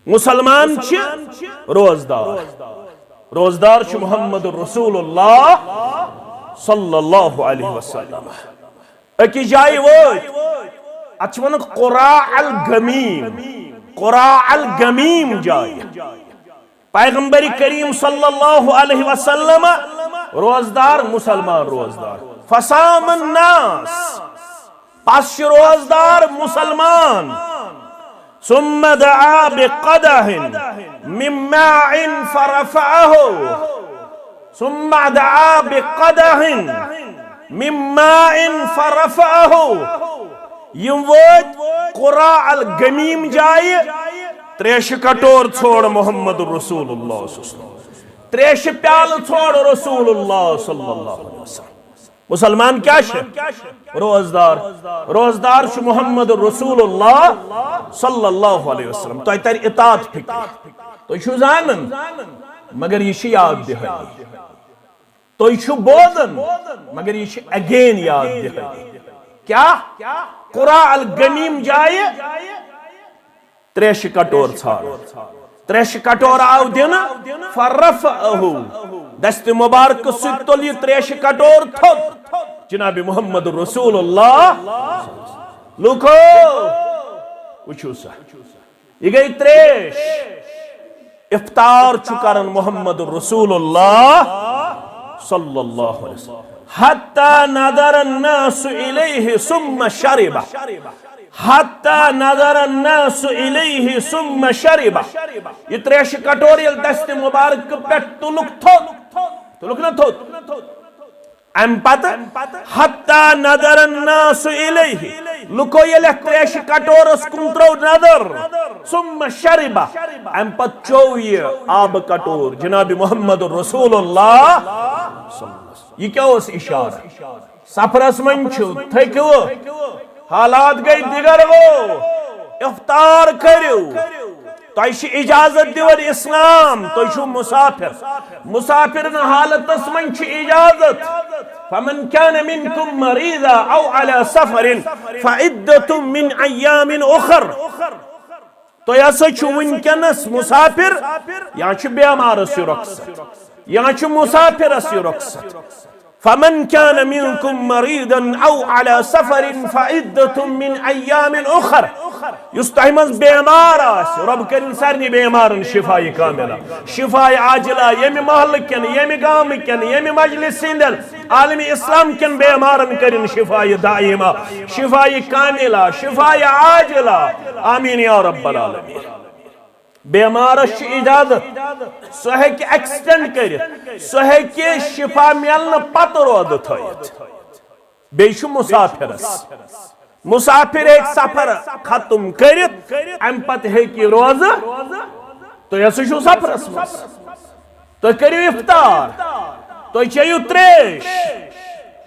مسلمان روزدار روزدار محمد رسول اللہ صلی اللہ علیہ وسلم اکی جائی ون قراء الغمیم قراء الغمیم جائی پیغمبر کریم صلی اللہ علیہ وسلم روزدار مسلمان روزدار فصام الناس پس روزدار مسلمان ثم دعا بقدح من ماء فرفعه ثم دعا بقدح من ماء فرفعه يموت قراء الغمیم جائے تریش کٹور چھوڑ محمد رسول اللہ صلی اللہ علیہ وسلم تریش پیال چھوڑ رسول اللہ صلی اللہ علیہ وسلم مسلمان کیا روزدار روزدار محمد رسول اللہ صلی اللہ علیہ وسلم تو تر اطاعت فکر تو زانن مگر یہ یاد دہائی تو بودن مگر یہ اگین یاد دہائی کیا قراء الغمیم جائے تریش کٹور ژھار تریش کٹور آو دن فرفعہو دست مبارک ستل یہ تریش کٹور تھوت جناب محمد رسول اللہ لوکو وچھو سا یہ گئی تریش افطار چکرن محمد رسول اللہ صلی اللہ علیہ وسلم حتی نظر الناس الیہ ثم شربہ حتی نظر الناس الیہ ثم شربہ یہ تریش کٹوریل دست مبارک پیٹ تلک تھوت تلک نہ تھوت ام پتہ حتی نظر الناس الیہ لکو یہ لہ تریش کٹورس کن ترو نظر ثم شربہ ام پتہ چوئی آب کٹور جناب محمد رسول اللہ یہ کیا اس اشارہ سفرس من چھو تھکو حالات گئی دیگر وہ افطار کریو تو اجازت دیور اسلام تو مسافر مسافر حالت من اجازت فمن كان منكم مريضا او على سفر فعدة من ايام اخر تو یہ ونکس مسافر یا بیمار سی رخصت یا مسافر سی رخصت فمن كان منكم مريضا او على سفر فعدة من ايام اخر يستحمز بیمار رب کرن سارنی بیمارن شفاء کاملہ شفاء عاجلہ یمی محل کن یمی گام کن یمی مجلس سندل عالم اسلام کن بیمارن کرن شفاء دائمہ شفاء کاملہ شفاء عاجلہ آمین یا رب العالمین بیمارش اجازت سو ہے کہ ایکسٹینڈ کرت سو ہے کہ شفا ملن پتہ رود تھوت بیش مسافرس مسافر ایک سفر ختم کرت ام پتہ ہے کہ روز تو یہ سو سفرس تو کریو افطار تو چیو تریش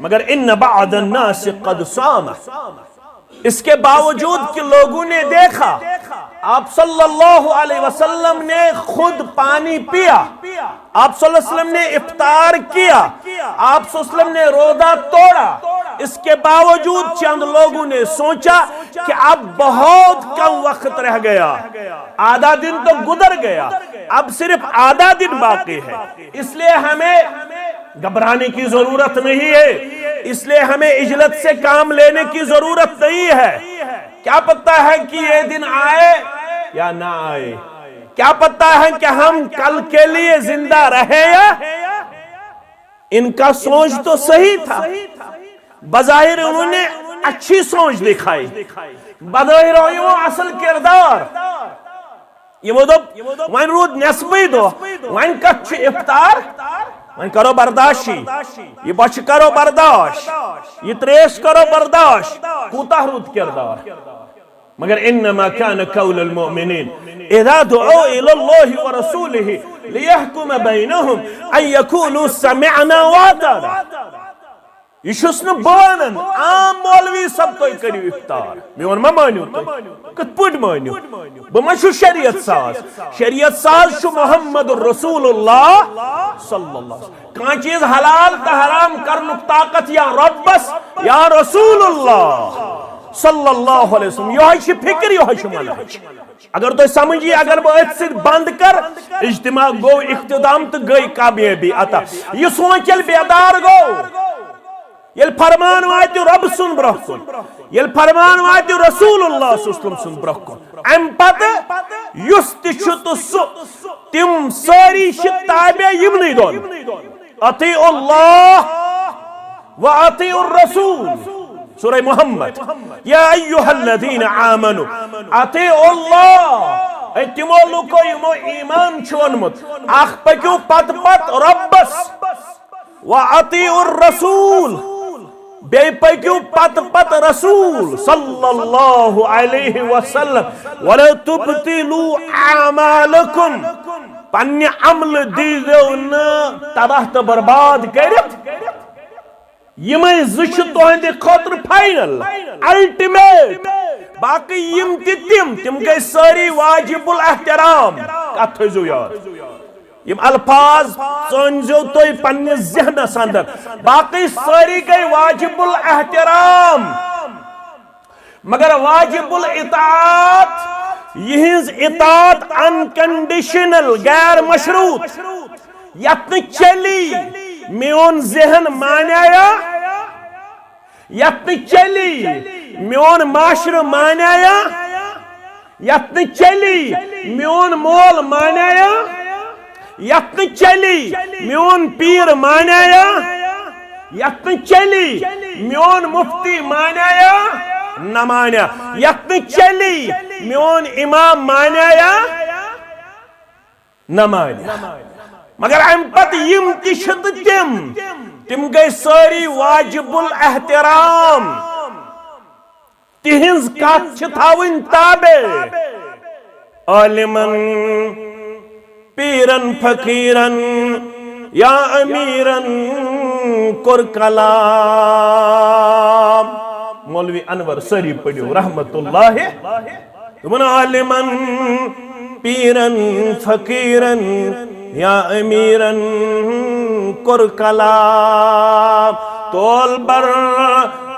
مگر ان بعض الناس قد صام اس کے باوجود کہ لوگوں نے دیکھا آپ صلی اللہ علیہ وسلم نے خود پانی پیا آپ صلی اللہ علیہ وسلم نے افطار کیا آپ صلی اللہ علیہ وسلم نے روزہ توڑا اس کے باوجود چند لوگوں نے سوچا کہ اب بہت کم وقت رہ گیا آدھا دن تو گزر گیا اب صرف آدھا دن باقی ہے اس لیے ہمیں گھبرانے کی ضرورت نہیں ہے اس لیے ہمیں عجلت سے کام لینے کی ضرورت نہیں ہے کیا پتہ ہے کہ یہ دن آئے یا نہ آئے کیا پتہ ہے کہ ہم کل کے لیے زندہ رہے یا ان کا سوچ تو صحیح تھا بظاہر انہوں نے اچھی سوچ دکھائی بظاہر وہ اصل کردار یہ وہ دو وائن رود نسبی دو وائن کچھ افطار وائن کرو برداشی یہ بچ کرو برداشت یہ تریش کرو برداشت کوتاہ رود کردار مگر انما كان قول المؤمنين اذا دعوا الى الله ورسوله ليحكم بينهم ان يقولوا سمعنا واطعنا یہ چھس نہ بانن عام مولوی سب تو کریو افطار میون ما مانیو تو کت پٹ مانیو بما چھو شریعت ساز چھو محمد رسول اللہ صلی اللہ علیہ وسلم کان چیز حلال تا حرام کرنک طاقت یا ربس یا رسول اللہ صلی اللہ علیہ وسلم یہ ہے فکر یہ ہے منہج اگر تو سمجھی اگر بہ ات سۭتۍ بند کر اجتماع گو اختتام تو گئی کامیابی عطا یہ سوچ یل بیدار گو یل فرمان واتو رب سن برہ کن یل فرمان واتو رسول اللہ صلی اللہ علیہ وسلم سن برہ کن ام پتہ یس تہ تو سو تم ساری تابع یمنی دون اطیع اللہ و اطیع الرسول سورہ محمد یا ایوہ الذین آمنوا اطیع اللہ اے تمو لوکو یمو ایمان چھونمت اخ پکیو پت پت ربس و اطیع الرسول بے پکیو پت پت رسول صلی اللہ علیہ وسلم وَلَا تُبْتِلُوا أَعْمَالَكُمْ پنی عمل دیگو نا تباہ تو برباد کرت یمیں زش تہندِ خاطر فائنل الٹیمیٹ باقی یم تم گئی ساری واجب الاحترام کت تھیزو یاد یم الفاظ ژٲنۍزیو تُہۍ پننِس ذہنس اندر باقی ساری گئی واجب الاحترام مگر واجب الاطاعت یہنز اطاعت انکنڈیشنل غیر مشروط یتن چلی میون ذہن مانایا یتن چلی میون معاشر مانایا یتن چلی میون مول مانایا یتن چلی میون پیر مانایا یتن چلی میون مفتی مانایا نہ مانیا یتن چلی میون امام مانایا نہ مانیا مگر ام پت یم تشت تم گئی ساری واجب الاحترام تہنز کت چھ تھاون تابع عالمن پیرن فقیرن یا امیرن کر کلام مولوی انور سری پڑھو رحمت اللہ من عالمن پیرن فقیرن یا امیرن کر کلام تول بر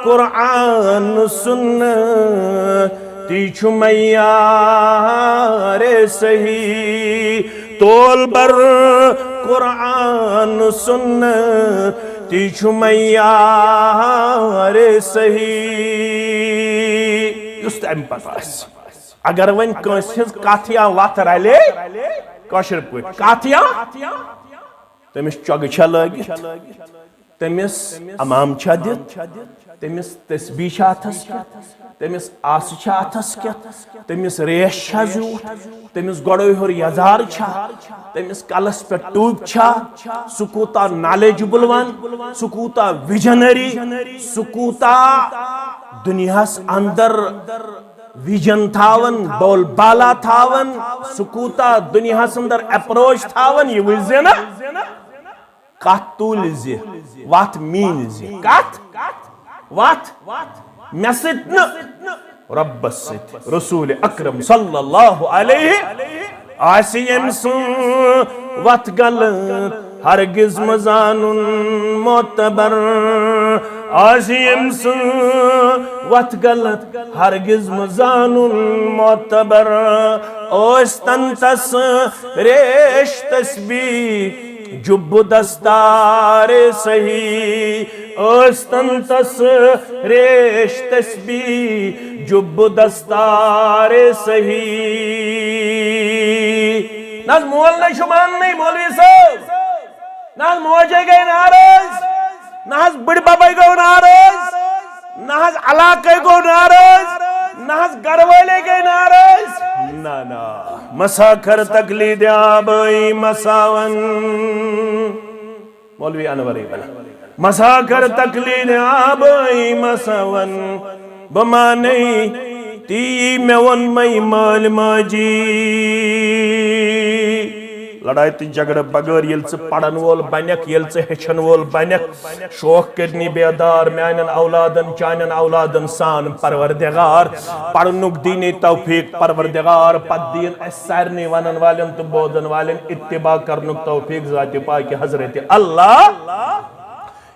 قرآن سنت تیچ معیار صحیح تول بر قرآن سنت تیچ معیار صحیح یست ام پتاس اگر ون کنس ہز کاتیا وات رالے کاشر پوٹ کاتیا تمس چگ چھ لگت تمس امام چھ دت تمس تسبیح چھ اتھس تمس آس چھ اتھس کت تمس ریش چھ زیوٹ تمس گڑو ہور یزار چھ تمس کلس پہ ٹوب چھ سکوتا نالیجبل ون سکوتا ویژنری سکوتا دنیا اندر ویژن تھاون بول بالا تھاون سکوتا دنیا اندر اپروچ تھاون یہ وزے نا کت تول زی وات مین زی کت وات مے ست رب ست رسول اکرم صلی اللہ علیہ آسی یم سن وات غلط ہرگز مزانن معتبر آسی یم سن وات غلط ہرگز مزانن معتبر اوستن تس ریش تسبیح جب دستار صحیح اوستن تس ریش تسبیح جب دستار صحیح ناز مول نے شمان نہیں مولوی صاحب ناز موجے گئے ناراض ناز بڑ بابا گئے ناراض ناز علاقے گئے ناراض ناز گروالے گئے ناراض نا مسا کر تقلید آبائی مساون مولوی انوری بنا مسا کر تقلید آبائی مساون بمانی تی میں ون مئی مال ماجی لڑائی تی جگڑ بغیر یل سے پڑھن وول بنیک یل سے ہچن وول بنیک شوق کرنی بیدار میانن اولادن چانن اولادن سان پروردگار پڑھنک دینی توفیق پروردگار پد دین سارنی ونن والن تو بودن والن اتباع کرنک توفیق ذات پاک حضرت اللہ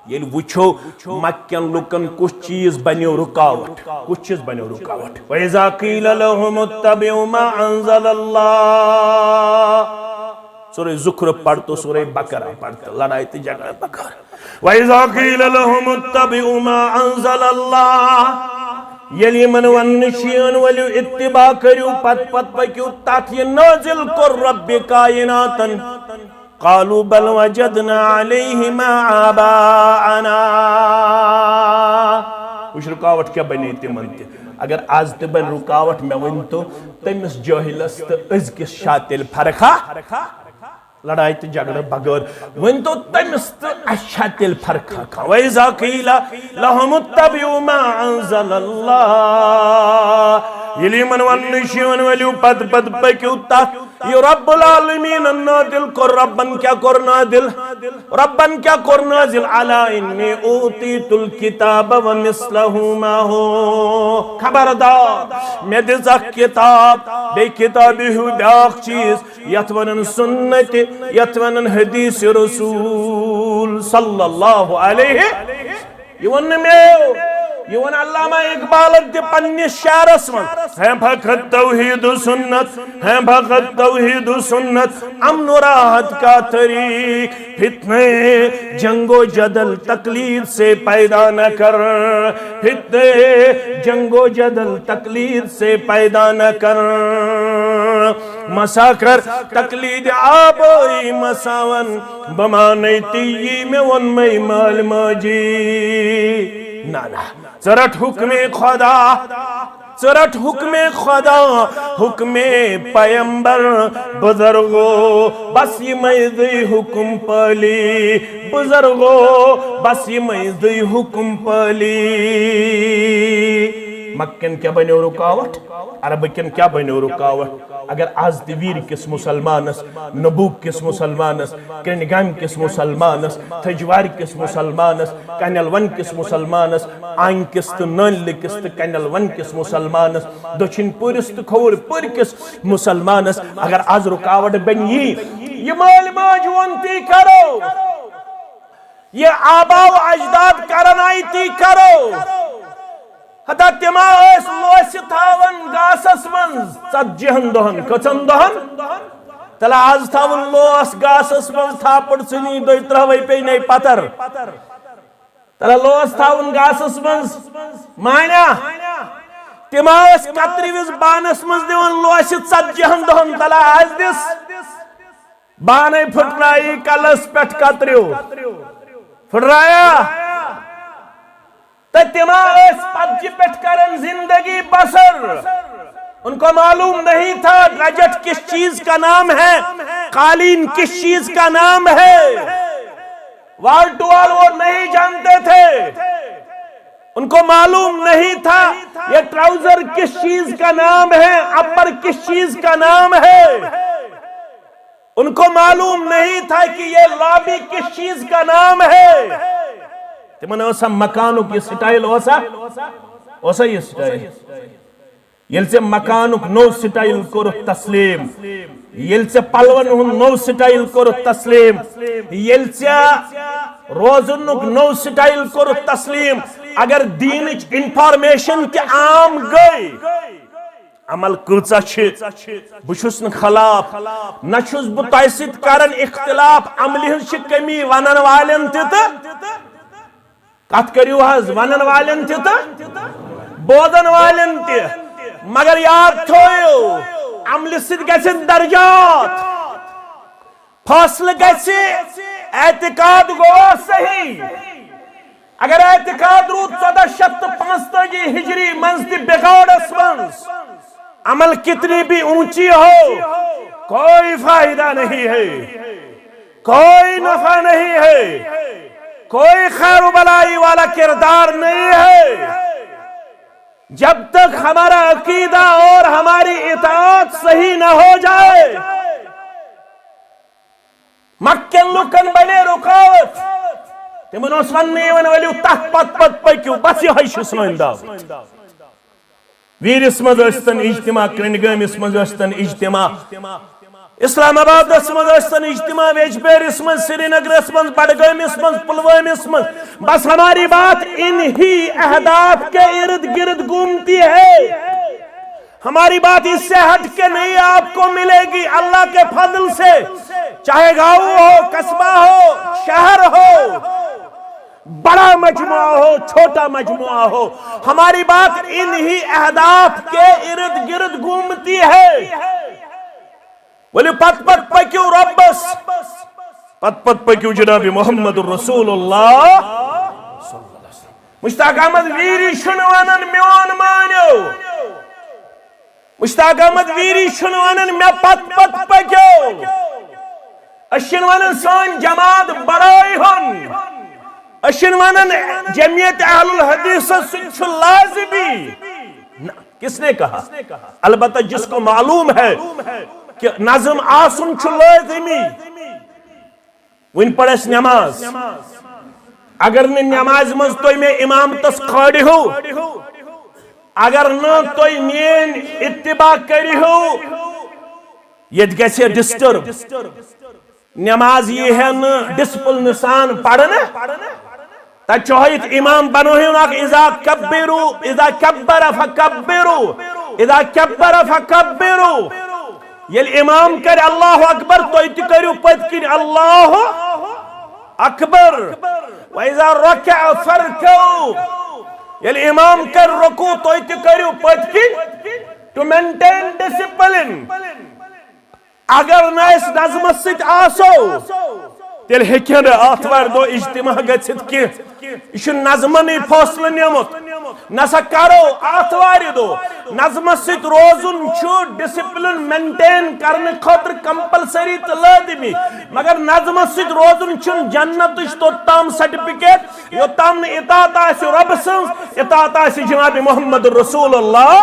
یل وچھو مکین لکن کچھ چیز بنیو رکاوٹ کچھ چیز بنیو رکاوٹ وَإِذَا قِيلَ لَهُمُ اتَّبِعُوا مَا أَنزَلَ اللَّهُ سورہ زخرف پڑھ تو سورہ بقرہ پڑھ تو لڑائی جھگڑا بقرہ وَإِذَا قِيلَ لَهُمُ اتَّبِعُوا مَا أَنزَلَ اللَّهُ یلی من ونشین ولیو اتباع کریو پت پکیو تات یہ نازل کر رب کائناتن قالوا بل وجدنا علیہ ما آباءنا وش رکاوٹ کیا بنی تمن تی اگر آز تبن رکاوٹ میں ونتو تمس جاہلست ازکس شاتل فرخا لڑائی تی جگڑ بغیر ونتو تمست اشاتل فرقہ کھا وَإِذَا قِيلَ لَهُمُ اتَّبِعُوا مَا أَنزَلَ اللَّهُ یلی من ونشیون ولیو پد پکیو تات یہ رب العالمین نادل کر ربن کیا کر نادل علا انی اوتیت الکتاب ومثلہ ما ہو خبردار میں دزا کتاب بے کتابی ہو بیاق چیز یتونن سنت یتونن حدیث رسول صلی اللہ علیہ یہ ون علامہ اقبال دے پنی شعرس من ہے بھقت توحید و سنت امن و راحت کا طریق فتنے جنگ و جدل تقلید سے پیدا نہ کر فتنے جنگ و جدل تقلید سے پیدا نہ کر مساکر تقلید آبائی مساون بمانی تیئی میں ون میں مال ماجی نانا چرٹ حکم خدا حکم پیمبر بزرگو بس یہ میدی حکم پالی بزرگو بس یہ میدی حکم پالی مکن کیا بنیو رکاوٹ عربکن کیا بنیو رکاوٹ اگر آز دیویر کس مسلمانس نبوک کس مسلمانس کرنگام کس مسلمانس تجوار کس مسلمانس کنل ون کس مسلمانس آئین کس تو نل کس تو کنل ون کس مسلمانس دچن پورس تو کھور پور کس مسلمانس اگر آز رکاوٹ بنی یہ مال ماجوانتی کرو یہ آبا و اجداد کرنائیتی کرو حتا تما اس لوسی تھاون گاسس من ژتجہن دہن کچن دہن تلا آز تھاون لوس گاسس من تھاپڑ ژھنی دۄیہِ ترٛہوے پے نئی پتر تلا لوس تھاون گاسس من مانا تما اس کتری وز بانس من دیون لوسی ژتجہن دہن تلا آز دس بانے پھٹرائی کلس پٹھ کتریو پھٹرایا تما اس پبجی پٹ کرن زندگی بسر ان کو معلوم نہیں تھا رجٹ کس چیز کا نام ہے قالین کس چیز کا نام ہے وال ٹو وال وہ نہیں جانتے تھے ان کو معلوم نہیں تھا یہ ٹراؤزر کس چیز کا نام ہے اپر کس چیز کا نام ہے ان کو معلوم نہیں تھا کہ یہ لابی کس چیز کا نام ہے تمن اوسا مکانک یہ سٹائل اوسا یہ سٹائل یل سے مکانک نو سٹائل کرو تسلیم یل سے پلون ہن نو سٹائل کرو تسلیم یل سے روزنک نو سٹائل کرو تسلیم اگر دینچ انفارمیشن کے عام گئی عمل کۭژاہ چھِ بہٕ چھُس نہٕ خلاف نہ چھُس بہٕ تۄہہِ سۭتۍ کران اختلاف عملہِ ہٕنٛز چھِ کمی ونن والٮ۪ن تہِ تہٕ کت کریو حض ونن والن تہ بودن والن تہ مگر یاد تھویو عمل ست گژھن درجات فاصلہ گژھِ اعتقاد گوٚوا صحیح اگر اعتقاد روٗد 1445 ہجری منٛز تہِ بگاڑس منٛز عمل کتنی بھی اونچی ہو کوئی فائدہ نہیں ہے کوئی نفع نہیں ہے کوئی خیر و بلائی والا کردار نہیں ہے جب تک ہمارا عقیدہ اور ہماری اطاعت صحیح نہ ہو جائے مکن لکن بنے رکاوت تمن اس وننی ون ولیو تک پت پکیو بس یہ چھُ سٲنۍ دعوت ویرس مز ٲسۍتن اجتماع کرنگامس مز ٲسۍتن اجتماع اسلام آباد مز ٲسۍتن اجتماع ویجبیرس مز سری نگرس مز بڈگامس مز پلوامس مز بس ہماری بات انہی اہداف کے ارد گرد گھومتی ہے ہماری بات اس سے ہٹ کے نہیں آپ کو ملے گی اللہ کے فضل سے چاہے گاؤں ہو قصبہ ہو شہر ہو بڑا مجموعہ ہو چھوٹا مجموعہ ہو ہماری بات انہی اہداف کے ارد گرد گھومتی ہے ولی پت پت پکیو ربس پت پت پکیو جناب محمد رسول اللہ مشتاق احمد ویری شنوانن میون مانیو مشتاق احمد ویری شنوانن میں پت پت پکیو اشنوانن سان جماعت بڑائی ہن اشنوانن جمعیت اہل الحدیث سے لازمی کس نے کہا البتہ جس کو معلوم ہے کہ نظم آسن لازمی ون پڑھس نماز اگر نے نماز مز تو میں امام تس کھڑی ہو اگر نہ تو مین اتباع کری ہو یہ گھے ڈسٹرب نماز یہ ہے نا ڈسپلن سان پڑھنا تچوہیت امام بنوہن اخ اذا کبروا اذا کبر فکبروا اذا کبر فکبروا یل امام کر اللہ اکبر تو ات کرو پتکن اللہ اکبر واذا رکع فرکعوا یل امام کر رکوع تو ات کرو پتکن ٹو مینٹین ڈسپلن اگر نائس نظم ست آسو تیل ہیکن آتوار دو اجتماع گھت کی یہ نظمنی فاصلہ نیمت نسا کرو آتوار دو نظم ست روزن چھو ڈسپلن مینٹین کرنے خاطر کمپلسری تو لازمی مگر نظم ست روزن چھن جنت تو تام سرٹیفکیٹ یو تام اطاعت آسی رب سنس اطاعت آسی جناب محمد رسول اللہ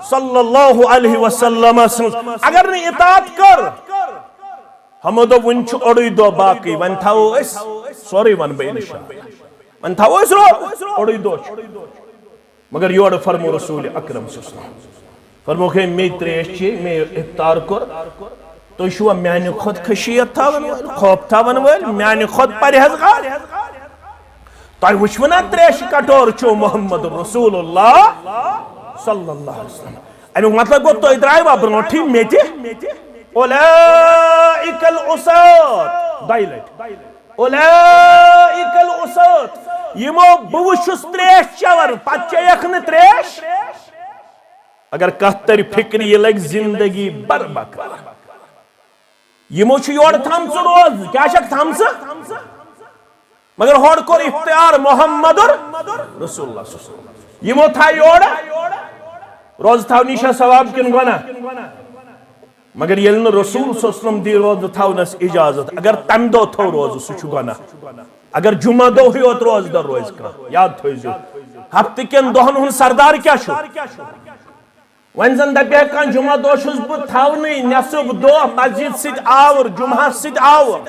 صلی اللہ علیہ وسلم اگر نے اطاعت کر ہم دو ونچ اڑی دو باقی ون تھاو اس سوری ون بے انشاءاللہ ون تھاو اس رو اڑی دو مگر یوڑ فرمو رسول اکرم صلی اللہ علیہ وسلم فرمو کہ میں تریش چی میں افطار کر تو شو میانی خود خشیت تھاون خوب تھاون ول میانی خود پرہیزگار تو وچونا تریش کٹور چو محمد رسول اللہ صلی اللہ علیہ وسلم امی مطلب گو تو ادرائی برونٹھی میٹی اولئیک العصات دائلٹ اولئیک العصات یمو بوشس تریش چور پچے یخن تریش اگر کہتر فکری یہ لگ زندگی بربکر یمو چھ یوڑ تھمس روز کیا شک تھمس مگر ہوڑ کور اختیار محمد رسول اللہ صلی اللہ علیہ وسلم یمو تھا یوڑ روز تھاو نیشا ثواب کن گونا مگر یلن رسول صلی اللہ علیہ وسلم دی روز تھاو نس اجازت اگر تم دو تھو روز سچو گونا اگر جمعہ دو ہی ہوت روز در روز کا یاد تھوئیزو ہفتے کن دوہن ہن سردار کیا شو ونزن دبیا کان جمعہ دو شوز بود تھاو نہیں نصب دو مسجد سید آور جمعہ سید آور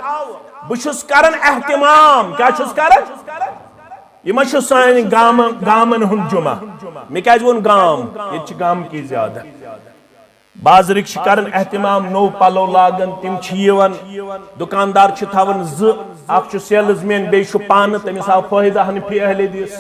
بشوز کرن احتمام کیا شوز کرن یہ مشو سائن گامن ہن جمعہ میں کہا جو ان گام یہ چھ گام کی زیادہ باز رکش کرن احتمام نو پالو لاغن تم چھیون دکاندار چھ تھاون اخ چھ سیلز مین بے چھ پان تمس آو فائدہ ہن پی اہل حدیث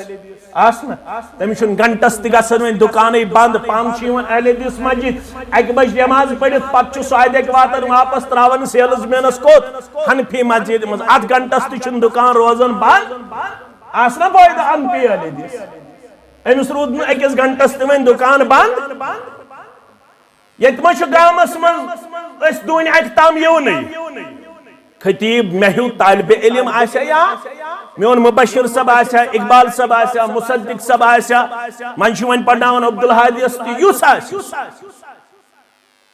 آسنا تمس چھ گھنٹس تہ گژھن دکانے بند پان چھیون اہل حدیث مسجد اک بج نماز پڑھت پت چھ سائدہ واتن واپس تراون سیلز مینس کوت ہن پی مسجد مز ات گھنٹس تہ چھ دکان روزن بند آسنا فائدہ ہن پی اہل حدیث امس رود نہ اکس گھنٹس تہ دکان بند یتما چھ گامس من اس دون اک تام یونی خطیب محو طالب علم آسیا یا میون مبشر صاحب آسیا اقبال صاحب آسیا مصدق صاحب آسیا من چھ ون پڑھناون عبدالحادی استی یوس آسیا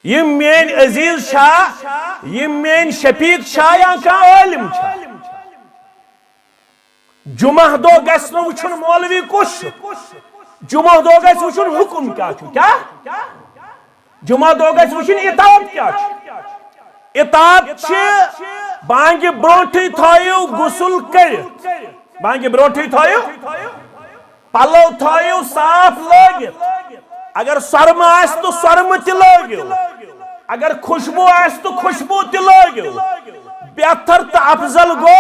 یہ مین عزیز شاہ یہ مین شفیق شاہ یا کا علم شاہ جمعہ دو گس نہ وچھن مولوی کش جمعہ دو گس وچھن حکم کیا چھو کیا جمعہ دو گس وچھن اطاعت کیا چھو اطاعت چھ بانگ بروٹھی تھائیو غسل کر بانگ بروٹھی تھائیو پلو تھائیو صاف لگت اگر سرم آس تو سرم تہ لٲگِو اگر خوشبو آس تو خوشبو تہ لٲگِو بہتر تو افضل گو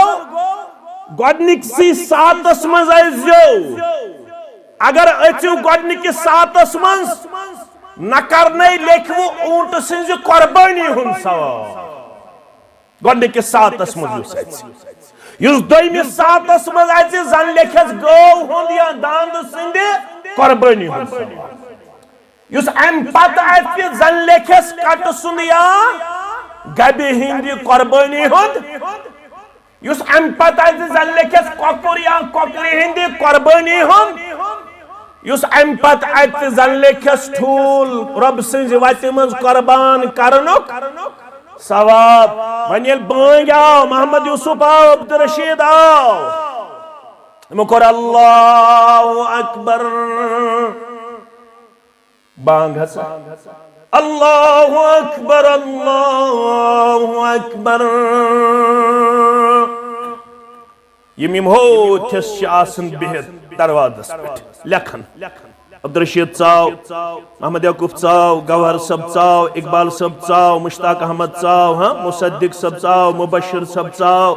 گۄڈنِکسٕے ساتس منٛز أژۍزیو اگر أژِو گۄڈنِکِس ساتس منٛز نہ کرنے لیکھوٕ اونٹ سٕنٛزِ قۄربٲنی ہُنٛد ثواب گۄڈنِکِس ساتس منٛز یُس اژِ یُس دوٚیمِس ساتس منٛز اژِ زن لیکھٮ۪س گٲو ہُنٛد یا داندٕ سٕنٛدِ قۄربٲنی ہُنٛد ثواب یُس امہِ پتہٕ اژِ زن لیکھٮ۪س کٹہٕ سُنٛد یا گبہِ ہٕنٛدِ قۄربٲنی ہُنٛد یُس امہِ پتہٕ اژِ زن لیکھٮ۪س کۄکُر یا کۄکرِ ہٕنٛدِ قۄربٲنی ہُنٛد یُس امہِ پتہٕ اژِ زن لیکھٮ۪س ٹھوٗل رۄبہٕ سٕنٛزِ وتہِ منٛز قۄربان کرنُک ثواب وۄنۍ ییٚلہِ بٲنٛگۍ آو محمد یوسف آو عبدالرشیٖد آو یِمو کوٚر اللہ اکبر بانگ ہسا اللہ اکبر اللہ اکبر یم ہوتھس چھ آسن بہت دروازس پہ لکھن عبدالرشیٖد ژاو محمد یعقوب ژاو گوہر صٲب ژاو اقبال صٲب ژاو مشتاق احمد ژاو مصدق صٲب ژاو مبشر صٲب ژاو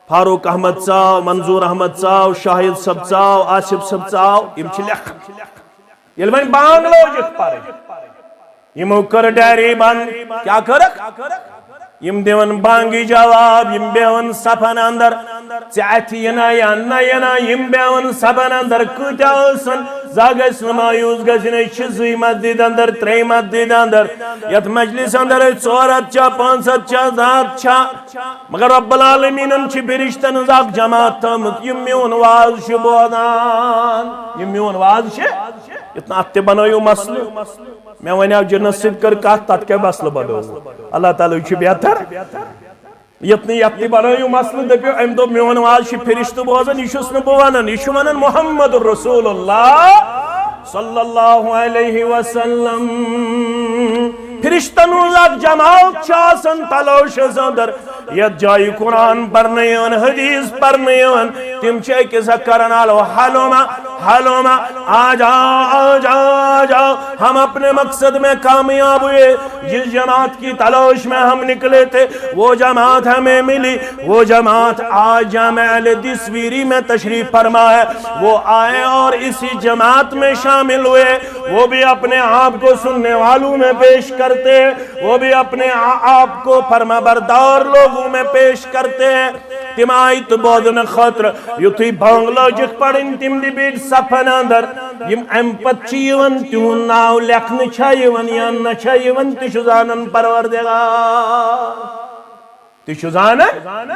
فاروق احمد ژاو منظور احمد ژاو شاہد صٲب ژاو آصف صٲب ژاو یم چھ لکھن ییٚلہِ وۄنۍ بانگ لٲجِکھ پرٕنۍ یمو کٔر ڈیری بند کیا کٔرکھ یم دِوان بانگی جواب یم بیہون صفن اندر ژےٚ اتھِ یِنا یا نہ یِنا یم بیہون صفن اندر کۭتیاہ ٲسن زانٛہہ گژھِ نہٕ مایوٗس گژھٕنۍ أسۍ چھِ 2 مسجد اندر 3 مسجد اندر یتھ مجلس اندر أسۍ 400 چھا 500 چھا 100 چھا مگر رب العالمینن چھِ فرشتن ہٕنٛز اکھ جماعت تھٲومٕژ یم میون واز چھِ بوزان یم میون واز چھِ اتنا اتھ تہِ بنٲیِو مسلہٕ مےٚ وَنیٛاو جنس سۭتۍ کٔر کتھ تتھ کیٛاہ مسلہٕ بنووٕ اللہ تعالیٰ چھُ بہتر یتھ نہٕ یتھ تہِ بنٲیِو مسلہٕ دٔپِو امہِ دوٚپ میون واز چھِ فرشتہٕ بوزان یہِ چھُس نہٕ بہٕ ونان یہِ چھُ ونان محمد رسول اللہ صلی اللہ علیہ وسلم فرشتن ہٕنٛز اکھ جماعت چھِ آسان تلوشس اندر یتھ جایہِ قرآن پرنہٕ یِوان حدیث پرنہٕ یِوان تِم چھِ أکِس اکھ کران الو حلوما حلوما آ جاؤ آ جاؤ آ جاؤ ہم اپنے مقصد میں کامیاب ہوئے جس جماعت کی تلاش میں ہم نکلے تھے وہ جماعت ہمیں ملی وہ جماعت آج جامع دسویری میں تشریف فرما ہے وہ آئے اور اسی جماعت میں شامل ہوئے وہ بھی اپنے آپ کو سننے والوں میں پیش کرتے ہیں وہ بھی اپنے آپ کو فرما بردار لوگوں میں پیش کرتے ہیں تم آیت بودن خاطر یُتھُے بانگ لٲجِکھ پرٕنۍ تِم دِ بیٖٹھۍ صفن اندر یم امہِ پتہٕ چھِ یِوان تِہُنٛد ناو لیکھنہٕ چھا یِوان یا نہ چھا یِوان تہِ چھُ زانان پروردگار تہِ چھُ زانان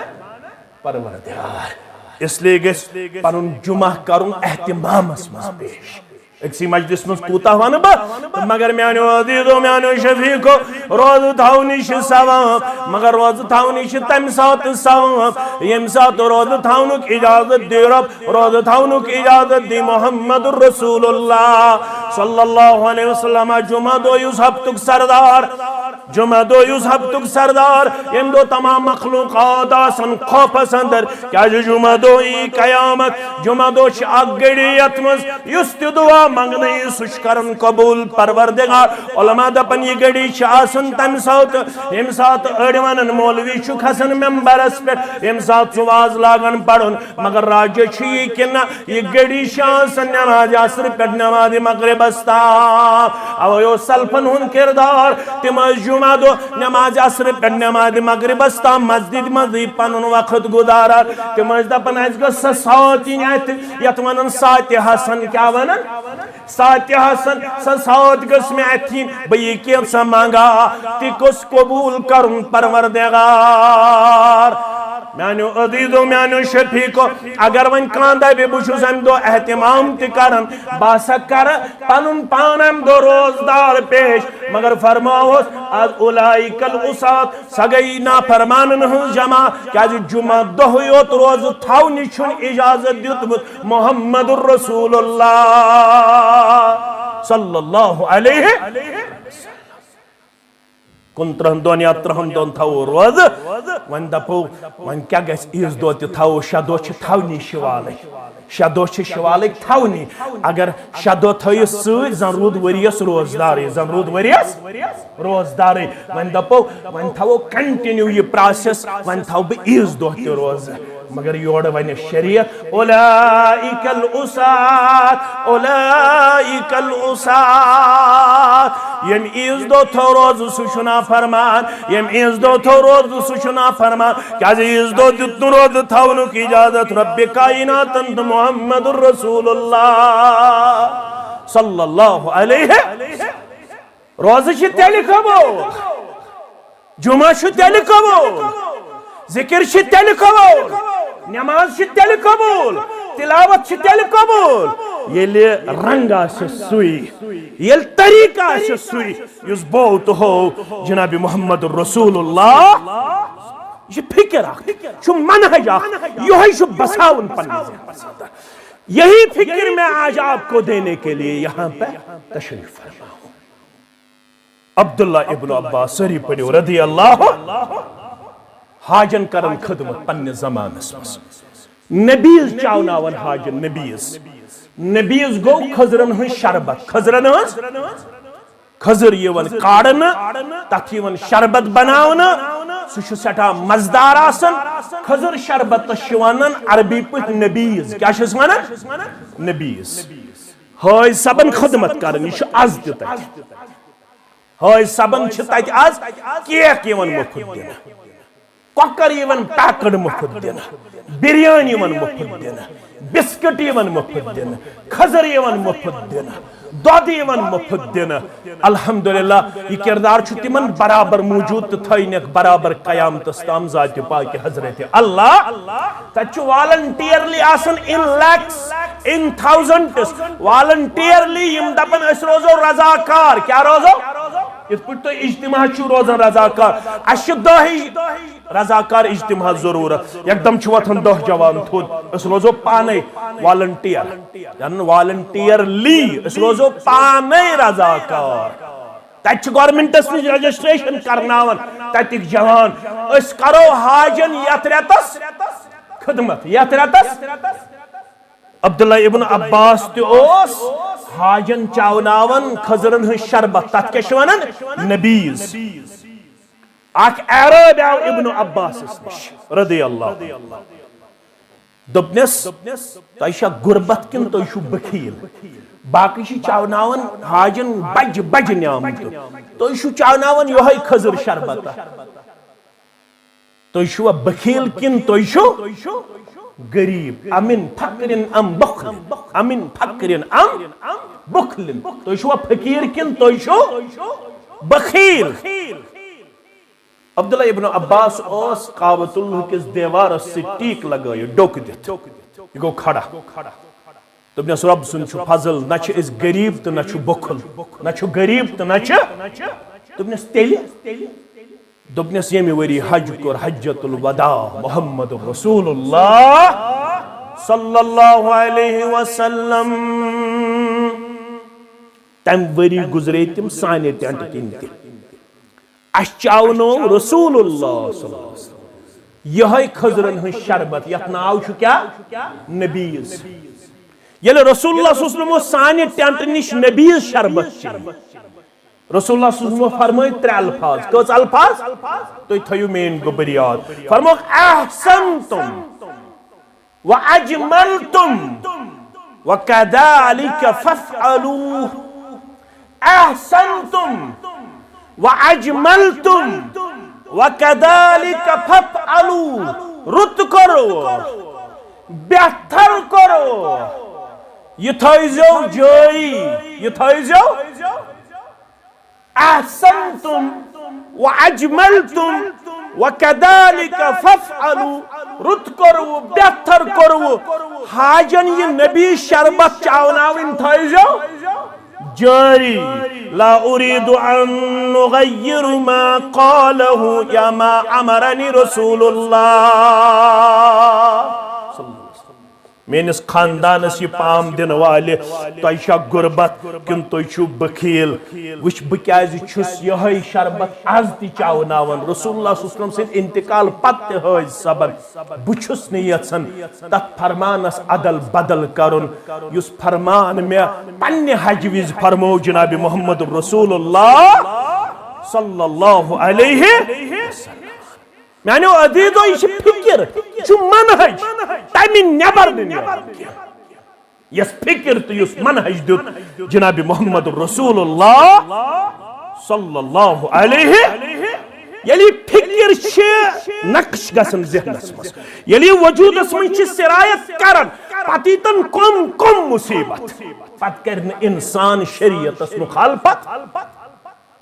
پروردگار اس لیے گژھِ پنُن جمعہ کرُن احتمامس منٛز پیش أکسٕے مجلس منٛز کوٗتاہ ونہٕ بہٕ مگر میانیو عزیٖزو میانیو شفیٖقو روزٕ تھاونٕے چھِ ثواب مگر روزٕ تھاونٕے چھِ تمہِ ساتہٕ ثواب ییٚمہِ ساتہٕ روزٕ تھاونُک اجازت دی رۄب روزٕ تھاونُک اجازت دی محمد رسول اللہ صلی اللہ علیہ وسلم جمعہ دۄہ یُس ہفتُک سردار جمعہ دۄہ یُس ہفتُک سردار ییٚمہِ دۄہ تمام مخلوقات آسن خوفس اندر کیازِ جمعہ دۄہ یی قیامت جمعہ دۄہ چھِ اکھ گھڑی یتھ منٛز یُس تہِ دعا منگنے سُہ چھُ کران قبوٗل پروردگار علماء دپن یہِ گھڑی چھِ آسان تمہِ ساتہٕ ییٚمہِ ساتہٕ أڑۍ ونان مولوی چھُ کھسان ممبرس پٮ۪ٹھ ییٚمہِ ساتہٕ سُہ واز لاگان پرُن مگر راجہ چھُ یہِ کہِ نہ یہِ گھڑی چھِ آسان نمازِ عصرٕ پٮ۪ٹھ نمازِ مغربس تام اوے اوس سلفن ہُنٛد کردار تِم ٲسۍ جمعہ دۄہ نمازِ عصرٕ پٮ۪ٹھ نمازِ مغربس تام مسجد منٛزٕے پنُن وقت گُزاران تِم ٲسۍ دپان اسہِ گٔژھ سۄ سات یِنۍ اتہِ یتھ ونان ساتہِ حسن کیٛاہ ونان ساتہِ حسن سۄ سات گٔژھ مےٚ اتہِ یِنۍ بہٕ یہِ کینٛژھا منگا تہِ گوٚژھ قبوٗل کرُن پروردگار میانیو عزیٖزو میانیو شفیٖقو اگر وۄنۍ کانٛہہ دپہِ بہٕ چھُس امہِ دۄہ احتمام تہِ کران بہٕ ہسا کرٕ پنُن پان امہِ دۄہ روزدار پیش مگر فرماوُس از اولئک العصاة سۄ گٔیی نافرمانن ہٕنٛز جمع کیازِ جمعہ دۄہٕے یوت روزٕ تھاونہِ چھُنہٕ اجازت دیُتمُت محمد رسول اللہ صلی اللہ علیہ کنترہن دون یا ترہن دون تھاو روز ون دپو ون کیا گیس عیز دو تی تھاو شدو چھ تھاونی شوالی شدو چھ شوالی تھاونی اگر شدو تھوی سوی زن رود وریس روزداری زن رود وریس روزداری ون دپو ون تھاو کنٹینیو یہ پراسس ون تھاو بہ عیز دو تی روز مگر یوڑ ون شریعت اولائک الاسات اولائک الاسات یم عیز دو تھو روز سوشنا فرمان یم عیز دو تھو روز سوشنا فرمان کیا عیز دو جتن روز تھونو کی اجازت رب کائنات انت محمد الرسول اللہ صلی اللہ علیہ روز چھ تیلی قبول جمعہ چھ تیلی قبول ذکر چھ تیلی قبول نماز چھ تیلی قبول تلاوت چھ تیلی قبول یل رنگ آس سوئی یل طریقہ آس سوئی یس بوت ہو جناب محمد رسول اللہ یہ فکر آخ چھ منہج آخ یہ بساون پنی یہی فکر میں آج آپ کو دینے کے لیے یہاں پہ تشریف فرما ہوں عبداللہ ابن عباس سری پڑھو رضی اللہ حاجن کرن خدمت پنی زمان اسمس نبیز چاوناون حاجن نبیز گو خضرن ہن شربت خضرن ہن خضر یون کاڑن تک یون شربت بناون سوچ سٹھا مزدار آسن خضر شربت شوانن عربی پہ نبیز کیا چھس ونان نبیز ہائے سبن خدمت کرن یہ از تہ ہائے سبن چھ تت از کیک یون مفت دین کوکر یون پیکڈ مفت دین بریانی یون مفت دین بسکٹ یون مفت دین خضر یون مفت دین دودھ یون مفت دین الحمدللہ یہ کردار چھ تمن برابر موجود تو تھینک برابر قیامتس تام ذات پاک حضرت اللہ تچ والنٹیئرلی آسن ان لیکس ان تھاؤزنڈس والنٹیئرلی یم دپن اس روزو رضاکار کیا روزو اس پر تو اجتماع چھو روزن رضاکار اش دہی رضاکار اجتماع ضرورت یک دم چھو وطن دہ جوان تھود اس روزو پانے والنٹیئر یعنی والنٹیئرلی اس روزو پانے رضاکار تچ گورنمنٹس نش رجسٹریشن کرناون تتک جوان اس کرو حاجن یترتس خدمت یترتس عبداللہ ابن عباس تیوس حاجن چاوناون خضرن ہن شربت تت کیا شونن نبیز اک عرب آو ابن عباس نش رضی اللہ دپنس تیشا غربت کن تیشو بخیل باقی چھ چاوناون حاجن بج بج نعمت تیشو چاوناون یہی خضر شربت تیشو بخیل کن تیشو غریب امن فقرن ام بخل امن فقرن ام بخل تیشو فقیر کن تیشو بخیل عبداللہ ابن عباس اوس کعبۃ اللہ کس دیوار سے ٹیک لگائے ڈوک دت یہ گو کھڑا دپنس رب سن چھ فضل نہ چھ اس غریب تو نہ چھ بخل نہ چھ غریب تو نہ چھ دپنس تیلی دپنس یمی وری حج کور حجۃ الوداع محمد رسول اللہ صلی اللہ علیہ وسلم تم وری گزرے تم سانے ٹینٹ کن تہ اس چاونو رسول اللہ صلی اللہ علیہ وسلم یہ خضرن ہن شربت یت ناو چھ کیا نبیز یل رسول اللہ صلی اللہ علیہ وسلم سانے ٹینٹ نش نبیز شربت چھ رسول اللہ صلی اللہ علیہ وسلم فرمائے ترے الفاظ کس الفاظ تو تھیو مین گبر یاد فرمو احسنتم واجملتم وکذالک فافعلوا احسنتم واجملتم وکذالک فافعلوا رت کرو بہتر کرو یہ تھیزو جاری یہ تھیزو احسنتم واجملتم وكذلك فافعلوا رت کرو بہتر کرو حاجن یہ نبی شربت چاوناون تھیزو جاری لا اريد ان نغير ما قاله يا ما امرني رسول الله میانس خاندانس یہ پام دن والے تہ غربت کن تہ بخیل وچ بکیاز چھس یہ شربت آز تہ چاوناون رسول اللہ صلی اللہ علیہ وسلم سن انتقال پتہ حج سبق بچھس نہ یژھان تت فرمانس عدل بدل کرن یس فرمان میں پنہ حج وز فرمو جناب محمد رسول اللہ صلی اللہ علیہ وسلم میانو عزیزو یہ فکر چھ منہج تمہ نبر یس فکر تو یس منہج دیت جناب محمد رسول اللہ صلی اللہ علیہ یلی فکر چھ نقش گسن ذہنس مز یلی وجودس من چھ سرایت کرن پتیتن کم مصیبت پت کرن انسان شریعتس مخالفت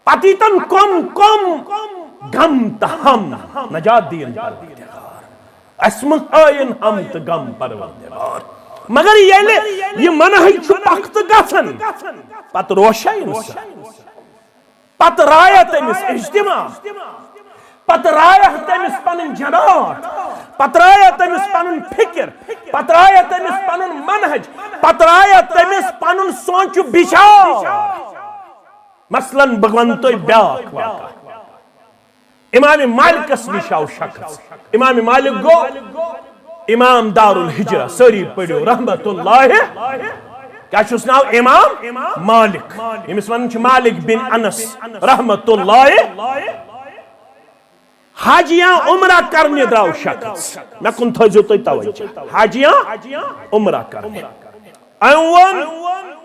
پتیتن کم غم تہم نجات دین پروردگار اسم آئین ہم تو غم پروردگار مگر یہ منہج چھو پخت گسن پت روشا انسان پت رایا تمس اجتماع پت رایا تمس پنن جنات پت رایا تمس پنن فکر پت رایا تمس پنن منہج پت رایا تمس پنن سوچ بچار مثلا بگون تو بیاک واقع امام مالکس نش آو شخص امام مالک گو امام دار الحجرہ سری پڑھو رحمت اللہ کیا چھس ناو امام مالک یمس ونن چھ مالک بن انس رحمت اللہ حاجیاں عمرہ کرنے دراو شخص میں کن تھزو تو توجہ حاجیاں عمرہ کرنے ایون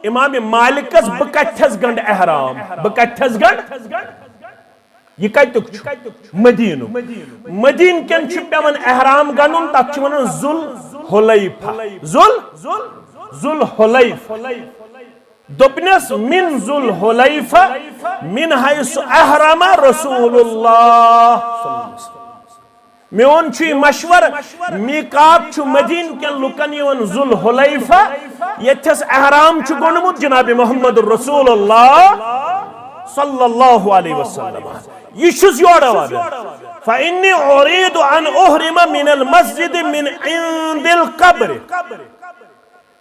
امام مالکس بکتھس گنڈ احرام بکتھس گنڈ یہ کتک مدینہ مدین کن پیون احرام گنن تک ونان ذل حلیفہ ذل حلیفہ دپنس من ذل حلیفہ من حیث احرم رسول اللہ میون چھ مشور میقات چھ مدین کن لکن یون ذل حلیفہ یتھس احرام چھ گونمت جناب محمد رسول اللہ صلی اللہ علیہ وسلم یہ چھس یوڑا والا فإنی أريد أن أحرم من المسجد من عند القبر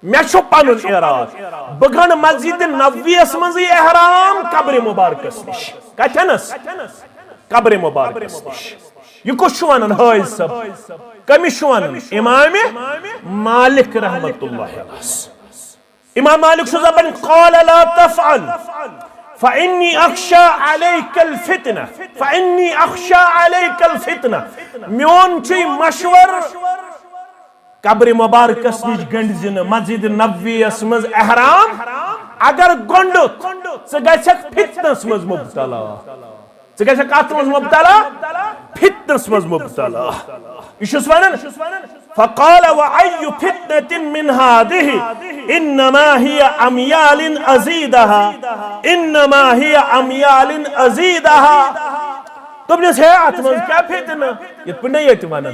میں چھو پنن اراد بگن مسجد نبویس منزی احرام قبر مبارکس نش کتنس قبر مبارکس نش یہ کچھ ونن حاج صاحب کمش ونن امام مالک رحمت اللہ علیہ امام مالک صاحب قال لا تفعل فإني أخشى عليك الفتنة فإني أخشى عليك الفتنة میون چھ مشور قبر مبارکس نش گنڈزن مسجد نبوی اس مز احرام اگر گنڈت ژٕ گژھکھ فتنس مز مبتلا ژٕ گژھکھ کتھ مز مبتلا فتنس مز مبتلا یہ چھس ونان فقال وأي فتنة من هذه إنما هي أميال أزيدها إنما هي أميال أزيدها تبنیس ہے اتمنز کیا فتنہ یہ پنڈے یہ تمانا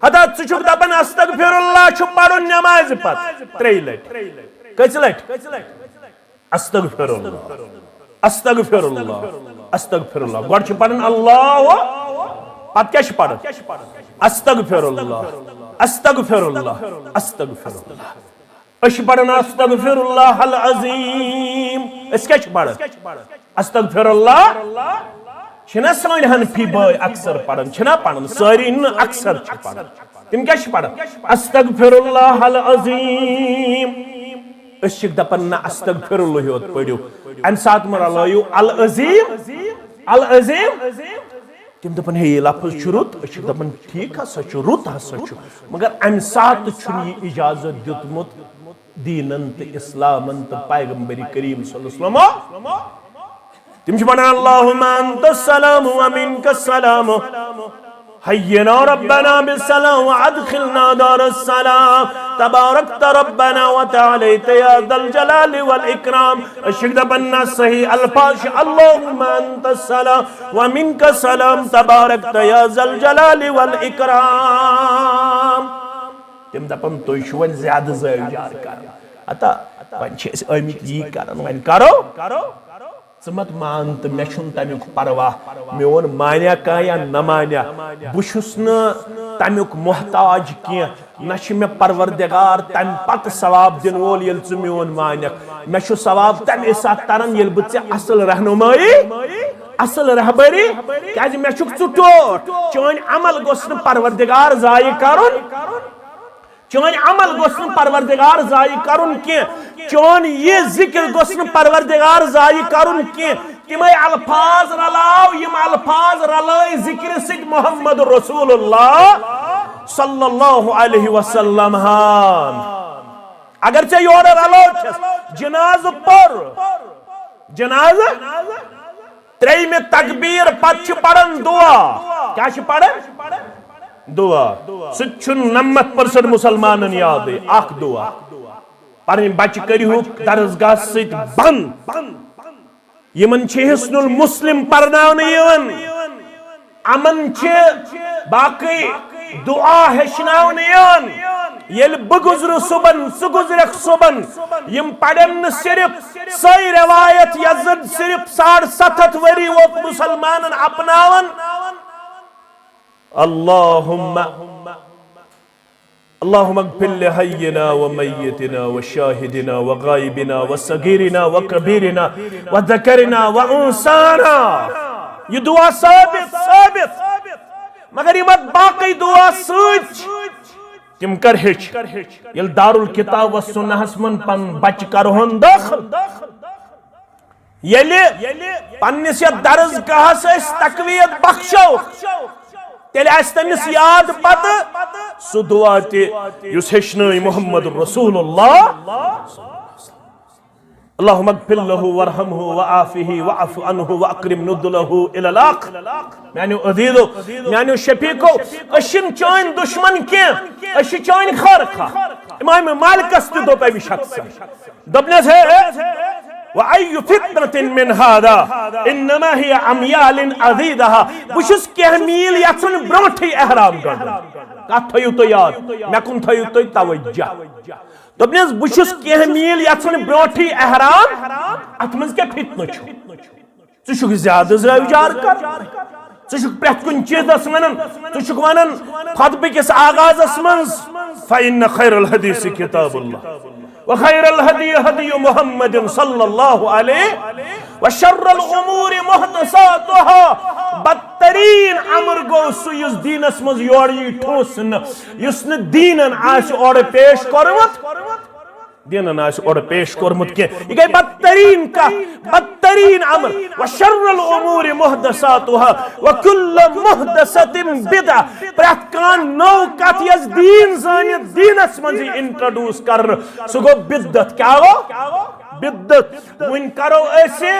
حدا چچک دپن استغفر اللہ چھو پڑھو نماز پت تری لٹ کچھ لٹ استغفر اللہ استغفر اللہ استغفر اللہ گوڑ چھو پڑھن اللہ پت کیا چھو پڑھن استغفر اللہ استغفر اللہ استغفر اللہ اش پڑھن استغفر اللہ العظیم اس کیا چھو پڑھن استغفر اللہ چھنا سانی حنفی بھائی اکثر پڑھن چھنا پڑھن ساری اکثر چھ پڑھن تم کیا چھ پڑھن استغفر اللہ العظیم اس چھ دپن نا استغفر اللہ ہوت پڑھو ان سات مر لایو العظیم العظیم تم دپن ہے یہ لفظ شروط اس چھ دپن ٹھیک ہسا چھ رت ہسا چھ مگر ان سات چھن یہ اجازت دیتمت دینن تہ اسلامن تہ پیغمبر کریم صلی اللہ علیہ وسلم تم چھپنا اللہم انت السلام ومنک السلام حینا ربنا بالسلام وادخلنا دار السلام تبارکت ربنا وتعالیت یا ذا الجلال والاکرام الشکد بنا صحیح الفاظ اللہم انت السلام ومنک السلام تبارکت یا ذا الجلال والاکرام تم دپن تو شون زیادہ زیادہ جار کر اتا ون چھ آمت یہ کرن ون کرو ثمت مان تو مے چھن تمیک پرواہ میون مانیا کا یا نہ مانیا بشس ن تمیک محتاج کی نہ مے پروردگار تم پت ثواب دن وول یل ژ میون مانک مے چھ ثواب تمے سات تران یل بہ ژے اصل رہنمائی اصل رہبری کیاز مے چھک ژ ٹوٹ چون عمل گوس ن پروردگار ضائع کرن چون عمل گوس ن پروردگار ضائع کرن کی چون یہ ذکر گوس ن پروردگار ضائع کرن کی تمے الفاظ رلاو یم الفاظ رلائے ذکر سید محمد رسول اللہ صلی اللہ علیہ وسلم اگر چے یور رلو جناز پر جناز تریم تکبیر پت پڑھن دعا کیا پڑھن دعا سچن 90% مسلمانن یاد ہے اخ دعا پڑھن بچ کریو درسگاہ ست بند یمن چھ حسن المسلم پرناون یون امن چھ باقی دعا ہشناون یون یل بگزر صبن سگزرک صبن یم پڑھن صرف سی روایت یزد صرف 7.5 وری ووت مسلمانن اپناون اللهم اغفر لحينا وميتنا وشاهدنا وغائبنا وصغيرنا وكبيرنا وذكرنا وانثانا یہ دعا ثابت مگر یہ مت باقی دعا سوچ تم کر ہچ یل دارالکتاب و سنہ من پن بچ کرہن داخل یلی پنس یہ درسگاہ اس تقویت بخشو تیلے اس تمس یاد پت سو دعا تے یس ہشنائی محمد رسول اللہ اللہم اغفر له ورحمه وعافه وعف عنه واکرم ندله الى الاخر یعنی عزیزو یعنی شفیقو اشن چون دشمن کی اش چون خارخا امام مالک است دو پہ بھی شخص دبنے سے وَأَيُّ فِتْنَةٍ مِّنْ هَذَا إِنَّمَا هِيَ عَمْيَالٍ عَذِيدَهَا بُشُس کہہ میل یَتھن برونٹھی احرام کرن کہا تھیو تو یاد میں کن تھیو تو توجہ دبنیز بُشُس کہہ میل یَتھن برونٹھی احرام اتمنز کے فتنہ چھو ژٕ زیادہ زراوجار کر ژٕ پرٛٮ۪تھ کُنہِ چیٖزس ونان ژٕ ونان خطبہٕ کِس آغازس منٛز فَإِنَّ خَيْرَ الْحَدِيثِ كِتَابُ اللَّهِ وخير الهدي هدي محمد صلى الله عليه وشر الامور محدثاتها بدترین امر گو سو یس دینس مز یوری ٹھوسن یس نہ دینن آس اور پیش کرمت دینن آس اور پیش کرمت کہ یہ گئی بدترین امر وشر الامور محدثاتها وكل محدثه بدعه پرت کان نو کت یس دین زانیت دینس مز انٹروڈیوس کر سو گو بدعت کیا گو بدعت ون کرو ایسے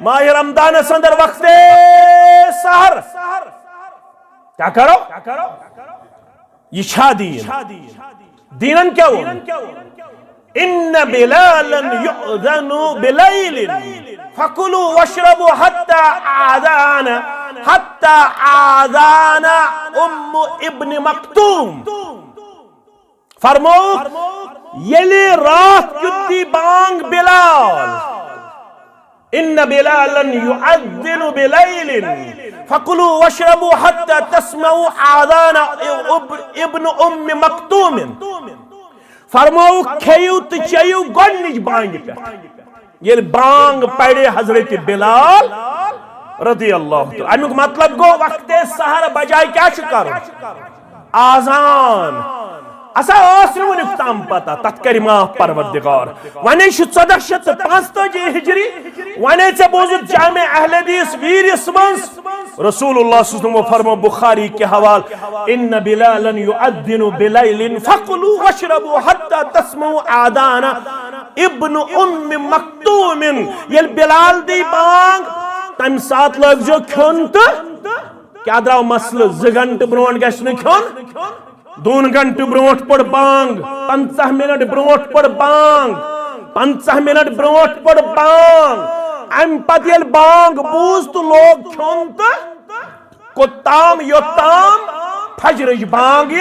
ماہ رمضان اندر وقت سحر کیا کرو یہ چھا دین دینن کیا ہو ان بلالا يؤذن بليل فكلوا واشربوا حتى آذان ابن مکتوم فرمو یلی رات کتی بانگ بلال ان بلالا يؤذن بليل فكلوا واشربوا حتى تسمعوا آذان ابن مکتوم فرمو کھیو تو چیو گونج بانگ پہ یہ بانگ پڑے حضرت بلال رضی اللہ تعالی امیک مطلب گو وقت سحر بجائے کیا کرو آزان اسا آسر ونک تام پتا تت کری ماہ پروردگار ونے 1455 ہجری ونے سے بوزد جامع اہل حدیث ویرس منز رسول اللہ صلی اللہ علیہ وسلم فرمو بخاری کے حوال ان بلالا يؤذن بلیل فقلوا واشربوا حتى تسمعوا آذان ابن مکتوم یل بلال دی بانگ تم سات لگ جو کھن تو کیا دراو مسئلہ 2 گھنٹے برونٹ گژھن کھن 2 گھنٹے برونٹ پڑ بانگ 50 منٹ برونٹ پڑ بانگ 50 منٹ برونٹ پڑ بانگ ام پت یل بانگ بوز تو لوگ کھن تو کوتام یوتام فجرج بانگ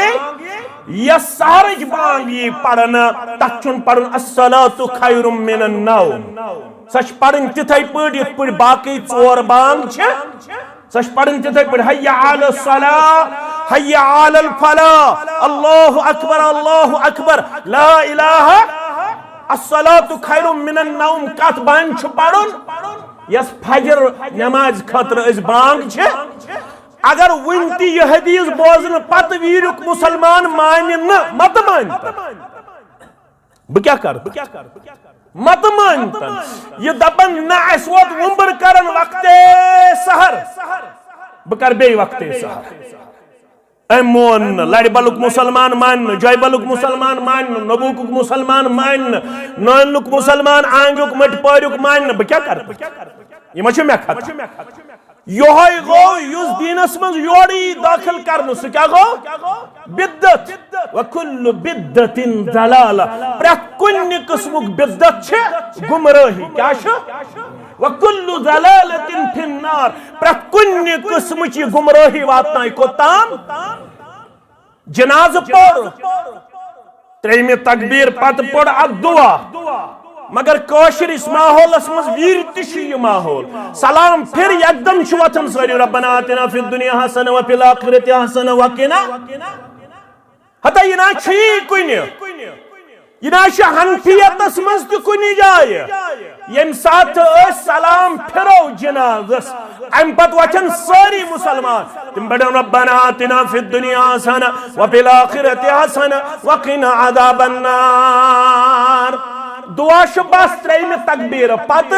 یا سارج بانگ یہ پڑھنا تچن پڑھن الصلاة خیر من النوم سچ پڑھن تتھے پٲٹھۍ یِتھ پٲٹھۍ باقی ژور بانگ چھِ سچ پڑھن تتھے پٲٹھۍ حی علی الصلاۃ حی علی الفلاح اللہ اکبر لا الہ الصلاۃ خیر من النوم کت بان چھ پڑھن یس فجر نماز خاطر اس بانگ چھ اگر ون تہ یہ حدیث بوزن پتہ ویرک مسلمان مانہ مت مان بہ کیا کر مت مانتن یہ دپن نہ اس وقت ومبر کرن وقت سحر بہ کر بی وقت سحر مون لڑ بلک مسلمان مان جائے بلک مسلمان مان نبوک مسلمان مان نانک مسلمان آنگک مٹ پارک مان بہ کیا کر یہ مچھ میں کھت یہ گو یس دینس من یوری داخل کرن سہ کیا گو بدت وکل بدت ضلالہ پرت کن قسمک بدت چھ گمراہی کیا چھ وکل ضلالۃ فی النار پرت کن قسم چھ گمراہی واتنائی کوتام جناز پڑھ تریمہ تکبیر پتہ پڑھ اب دعا مگر کوشر اس ماحول اسمز ویر تشی یہ ماحول سلام پھر یکدم شواتن سوری ربنا آتنا فی الدنیا حسن و فی الاخرت حسن وقنا حتی یہ نا چھئی کنی یہ نا چھا حنفیت اسمز تی کنی جائے یم ساتھ سلام پھرو جنازس ام پت وچن ساری مسلمان تم بڑھن ربنا آتنا فی الدنیا حسن و فی الاخرت حسن وقنا عذاب النار دعا بس تریم تکبیر پت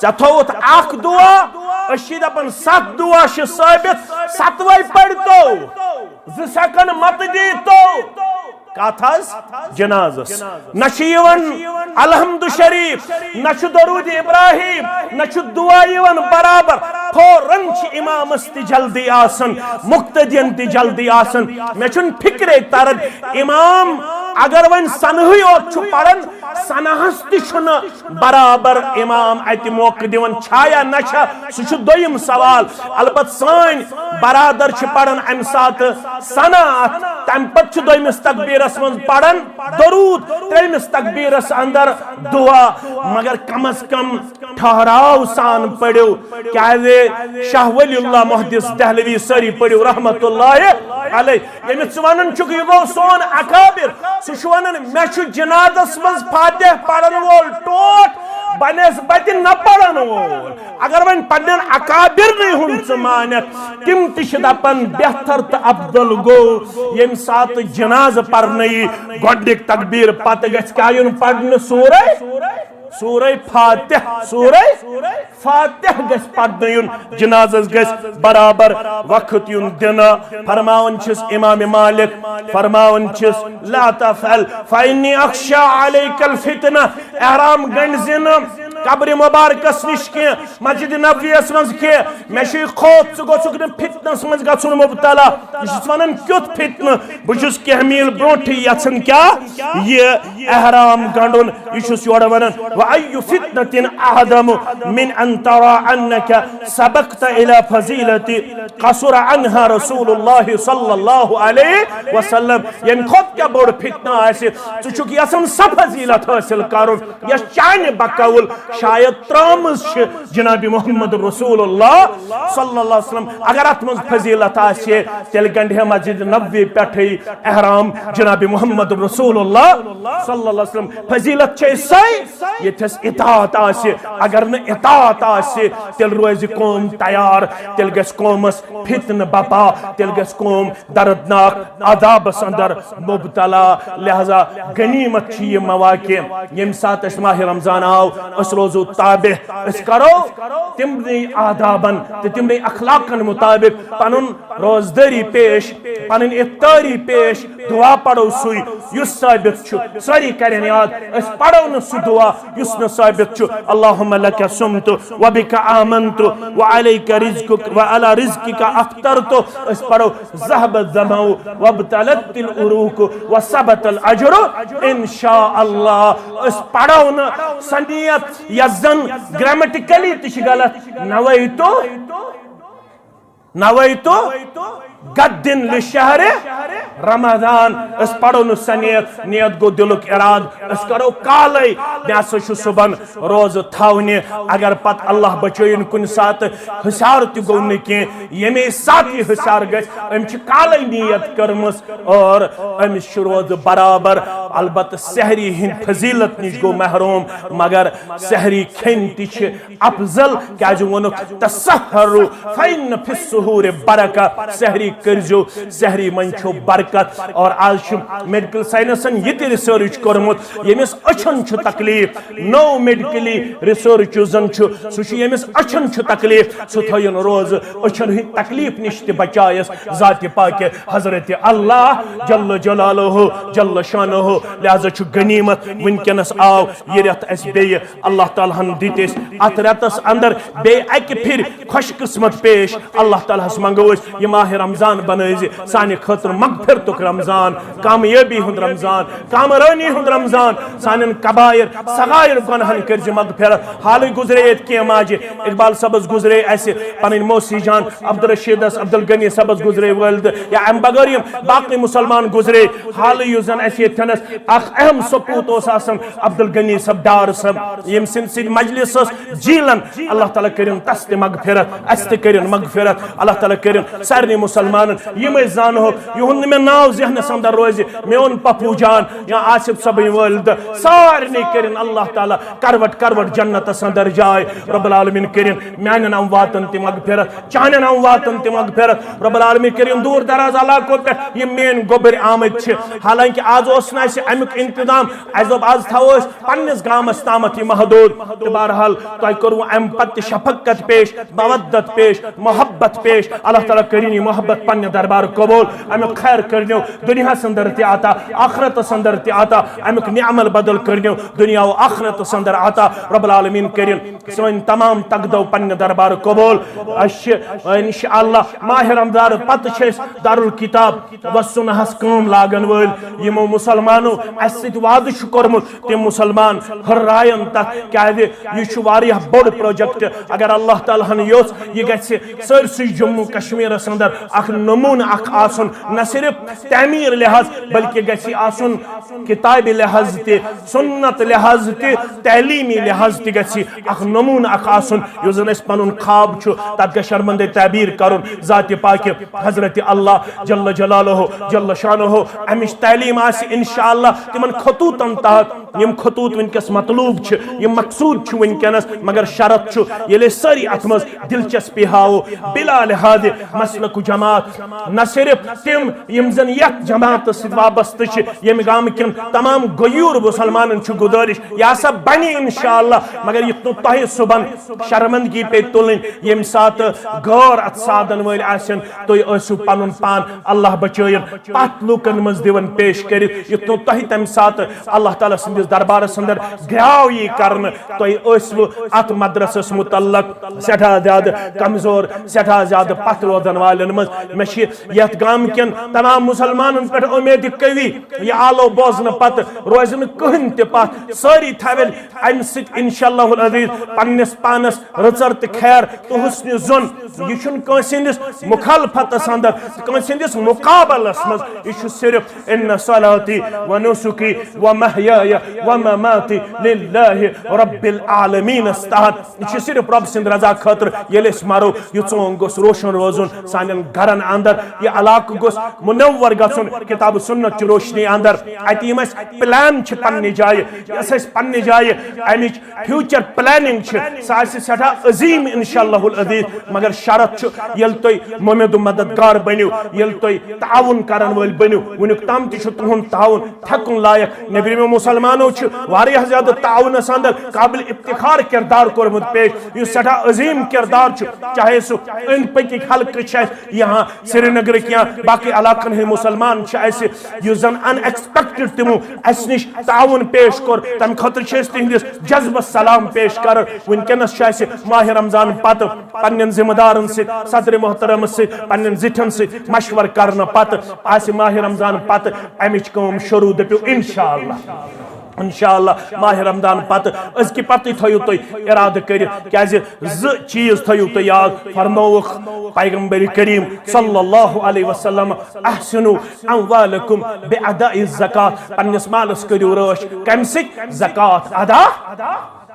چتھوت اخ دعا اشی دپن ست دعا ثابت ستوے پڑھتو ز سیکنڈ مت دیتو کاتھاز جنازس نشیون الحمد شریف نش درود ابراہیم نش دعا یون برابر فورن چھ امام استی جلدی آسن مقتدین تی جلدی آسن میں چھن فکرے ترد امام اگر ون سنہی اور چھو پڑھن سنہس تی چھن برابر امام ایتی موقع دیون چھایا نشا سچھ دویم سوال البت سائن برادر چھ پڑھن امسات سنات تمپت چھ دویم استقبیرس من پڑھن درود تریمس تکبیرس اندر دعا مگر کم از کم ٹھہراؤ سان پڑھو کیا شاہ ولی اللہ محدث دہلوی سری پڑھو رحمت اللہ علیہ یمی چوانن چک یہ گو سون اکابر سوانن میں چھ جنازس من فاتح پڑھن وول ٹوٹ بنیس بتی نہ پڑھن وول اگر ون پڑھن اکابر نہیں ہن سمانت تم تش دپن بہتر تا افضل گو یم سات جناز پڑھنی گوڈک تکبیر پتہ گژھِ کیا یون پڑھن سورہ فاتح گژھِ پڑھنہٕ یُن جنازس گژھِ برابر وقت یُن دِنہٕ فرماون چھس امام مالک فرماون چھس لا تفعل فإني أخشى عليك الفتنة احرام گنڈزنہٕ قبر مبارکس نش کی مسجد نبویس من کی میں خوف ژٕ گوژھُکھ نہٕ فتنس من گژھُن مبتلا یہ چھُس ونان کیُتھ فتنہ بہٕ چھُس کینٛہہ میٖل برونٛٹھٕے یژھان کیٛاہ یہ احرام گنڈُن یہ چھُس یورٕ ونان وأي فتنة أعظم من أن ترى أنك سبقت إلى فضيلة قصر عنها رسول الله صلى الله عليه وسلم یم خود کیا بوڑ فتنہ آسہِ ژٕ چھُکھ یژھان سۄ فضیلت حٲصِل کرُن یۄس چانہِ بقول شاید ترامز جناب محمد رسول اللہ صلی اللہ علیہ وسلم اگر ات من فضیلت آسہِ تیل گنڈ مسجد نبوی پٹھے احرام جناب محمد رسول اللہ صلی اللہ علیہ وسلم فضیلت چھے سائی یتھس اطاعت آسہِ اگر نہ اطاعت آسہِ تیل روزِ قوم تیار تیل گژھِ قومس فتنہ بپا تیل گژھِ قوم دردناک عذابس اندر مبتلا لہذا غنیمت چھ یہ مواقع یم سات اس ماہ رمضان آو اس روزو تابع اس کرو تمنی آدابن تمنی اخلاقن مطابق پنن روزداری پیش پنن افطاری پیش دعا پڑھو سوئی یس ثابت چھ ساری کرن یاد اس پڑھو نہ سو دعا یس نہ ثابت چھ اللهم لك صمت وبك آمنت وعليك رزقك وعلى رزقك افطرت اس پڑھو ذهب الظمأ وابتلت العروق وثبت الاجر ان شاء الله اس پڑھو نہ سنیت یزن گرامیٹیکلی تش غلط نویتو غدن للشہر رمضان اس پڑھو نو سنیت نیت گو دلک اراد اس کرو کالے بیاسو شو صبح روز تھاونی اگر پت اللہ بچوین کن سات حسار تی گو نکی یمی ساتی حسار گش ام چھ کالے نیت کرمس اور ام شروز برابر البت سحری ہند فضیلت نش گو محروم مگر سحری کھن تی چھ افضل کیا جو ونک تسحرو فین فی السحور برکہ سحری کرجو سحری منچو برکت اور آج شم میڈیکل سائنسن یہ تی ریسرچ کرمت یمیس اچھن چھ تکلیف نو میڈیکلی ریسرچ زن چھ سوچی یمیس اچھن چھ تکلیف سو تھوین روز اچھن ہی تکلیف نشت بچائیس ذات پاک حضرت اللہ جل جلالہ جل شانہ لہذا چھ غنیمت ونکنس آو یہ ریت اس بے اللہ تعالیٰ ہن دیتس ات ریتس اندر بے ایک پھر خوش قسمت پیش اللہ تعالیٰ ہس منگوس یہ ماہ رمضان بنائز سانی خطر مغفرتک رمضان کامیابی ہند رمضان کامرانی ہند رمضان سانن کبائر صغائر گنہن کرز مغفرت حالی گزرے کی ماجی اقبال سبز گزرے ایسے پنن موسی جان عبدالرشید عبدالغنی سبز گزرے ولد یا ام بغریم باقی مسلمان گزرے حالی یوزن ایسے تنس اخ اہم سپوت اس آسن عبدالغنی سب دار سب یم سن مجلس جیلن اللہ تعالیٰ کرن تست مغفرت است کرن مغفرت اللہ تعالیٰ کرن سارنی مسلمان یم زان ہو یہن میں ناو ذہن سندر روزی میون پپو جان یا آصف سبی ولد سارنی کرن اللہ تعالیٰ کروٹ کروٹ جنت سندر جائے رب العالمین کرن میانن امواتن تی مغفرت چانن امواتن تی مغفرت رب العالمین کرن دور دراز علاقوں پہ یہ مین گوبر آمد چھ حالانکہ آج اوسنا اسے امیک انتظام آز تھاوس پنس گامس تامت یہ محدود بہرحال تو کرو ام پت شفقت پیش مودت پیش محبت پیش اللہ تعالیٰ کرینی محبت پنہ دربار قبول امیک خیر کرنیو دنیا سندر تی آتا آخرت سندر تی آتا امیک نعمل بدل کرنیو دنیا و آخرت سندر آتا رب العالمین کرن سوین تمام تقدو پنہ دربار قبول انشاءاللہ ماہ رمضان پت چھس دارالکتاب و سنہس کام لاگن ول یمو مسلمانو اسد وعد شکرمت تم مسلمان ہر رائن تک کیا یہ واریہ بڑ پروجیکٹ اگر اللہ تعالیٰ ہن یوس یہ گژھِ سرسی جموں کشمیر اندر اخ نمون اخ آسن نہ صرف تعمیر لحاظ بلکہ گژھِ آسن کتاب لحاظ تے سنت لحاظ تے تعلیمی لحاظ تے گژھِ اخ نمون اخ آسن یُس زن اس پنن خواب چھُ تتھ گژھِ شرمند تعبیر کرن ذات پاک حضرت اللہ جل جلالہ جل شانہ امچ تعلیم آسی انشاءاللہ تمن خطوطن تحت یم خطوط ونکس مطلوب چھ یم مقصود چھ ونکنس مگر شرط چھ یلی ساری اتمز دلچسپی ہاو بلا لحاظ مسلک جماعت نہ صرف تم یم زن یک جماعت سۭتۍ وابستہ چھ یم گام کن تمام غیور مسلمانن چھ گزارش یہ سب بنی انشاءاللہ مگر یہ تہ صبح شرمندگی پہ تلن یم سات غور ات سادن ول آسن تھی ٲسِو پنن پان اللہ بچٲیِن پتھ لوکن مز دِوان پیش کرت یہ تہ تمہ سات اللہ تعالیٰ سندس دربارس اندر گراو یہ کرن تھی ٲسوٕ ات مدرسس متعلق سٹھا زیادہ کمزور سٹھا زیادہ پتھ روزن والن مز مے یت گام کن تمام مسلمانن پہ امید قوی یہ آلو بوزن پتہ روز کہن تہ پتھ ساری تھوین امہ سۭتۍ انشاءاللہ العزیز پننس پانس رژر تہ خیر تو حسن ظن یہ چھُنہٕ کٲنٛسہِ ہٕنٛدِس مخالفتس اندر کٲنٛسہِ ہٕنٛدِس مقابلس مز یہ صرف ان صلاتی و نسکی و محیای و مماتی للہ رب العالمین استحت یہ صرف رب سند رضا خاطر یل اس مرو یہ چون گوس روشن روزن سانن گھرن اندر یہ علاقہ گوس منور گژھن کتاب سنت چہ روشنی اندر اتہ یم پلان چھ پنہ جائے یس اس پنہ جائے امچ فیوچر پلاننگ چھ سہ آسہ سٹھا عظیم انشاءاللہ العزیز مگر شرط چھ یل تھی ممد مددگار بنو یل تھی تعاون کرن ول بنو ونیک تام تہ چھ تہند تعاون تھکن لائق نیبرم مسلمانو چھ واریاہ زیادہ تعاون اندر قابل افتخار کردار کورمت پیش یہ سٹھا عظیم کردار چھ چاہے سو ان پکی خلق چھ یہاں سری نگر کیا باقی علاقن ہند مسلمان چھ ایسے یہ زن ان ایکسپیکٹڈ تمو اس نش تعاون پیش کور تم خاطر چھ تہندس جذبہ سلام پیش کر ونکنس چھ ایسے ماہ رمضان پتہ پنن ذمہ دارن سے صدر محترم سے پنن زٹھن سے مشور کرنا پتہ آسہ ماہ رمضان پتہ امچ کام شروع دپیو انشاءاللہ انشاءاللہ ماہ رمضان پتہ ازکہ پتہ تھیو تو ارادہ کر کیازِ چیز تھیو تو یاد فرموک پیغمبر کریم صلی اللہ علیہ وسلم احسنوا اموالکم باداء الزکات پنس مالس کریو رٲچھ کمہ سۭتۍ زکات ادا